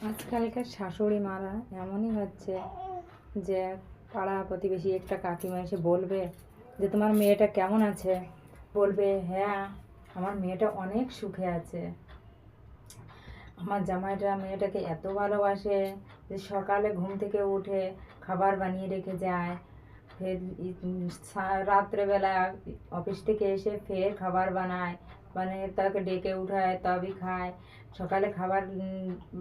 আজকালকার শাশুড়ি মারা এমনই হচ্ছে যে পাড়া প্রতিবেশী একটা কাকিমা এসে বলবে যে তোমার মেয়েটা কেমন আছে, বলবে হ্যাঁ আমার মেয়েটা অনেক সুখে আছে। আমার জামাইটা মেয়েটাকে এত ভালোবাসে যে সকালে ঘুম থেকে উঠে খাবার বানিয়ে রেখে যায়, ফের রাত্রেবেলা অফিস থেকে এসে ফের খাবার বানায়, মানে তাকে ডেকে উঠায় তবেই খায়। সকালে খাবার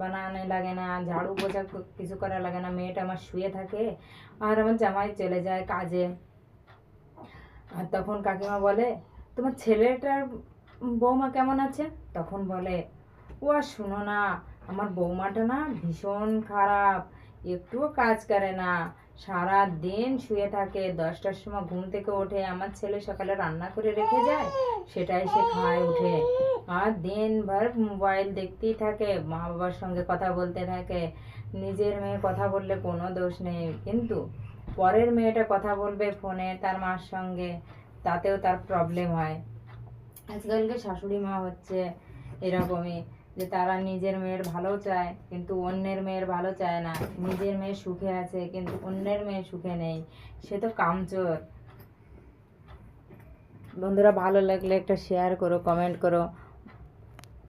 বানানো লাগে না, ঝাড়ু পোছা কিছু করা লাগে না, মেয়েটা আমার শুয়ে থাকে আর আমার জামাই চলে যায় কাজে। আর তখন কাকিমা বলে তোমার ছেলেটার বৌমা কেমন আছে? তখন বলে ও আর শুনো না, আমার বৌমাটা না ভীষণ খারাপ, একটুও কাজ করে না, সারা দিন শুয়ে থাকে, 10টার সময় ঘুম থেকে ওঠে, আমার ছেলে সকালে রান্না করে রেখে যায় সেটাই সে খায় উঠে, আর দিনভর মোবাইল দেখতেই থাকে, মা বাবার সঙ্গে কথা বলতে থাকে। নিজের মেয়ে কথা বললে কোনো দোষ নেই, কিন্তু পরের মেয়েটা কথা বলবে ফোনে তার মার সঙ্গে, তাতেও তার প্রবলেম হয়। আজকালকার শাশুড়ি মা হচ্ছে এরকমই, যে তারা নিজের মেয়ের ভালো চায় কিন্তু অন্যের মেয়ের ভালো চায় না, নিজের মেয়ে সুখে আছে কিন্তু অন্যের মেয়ে সুখে নেই, সে তো কামচোর। বন্ধুরা, ভালো লাগলে একটা শেয়ার করো, কমেন্ট করো।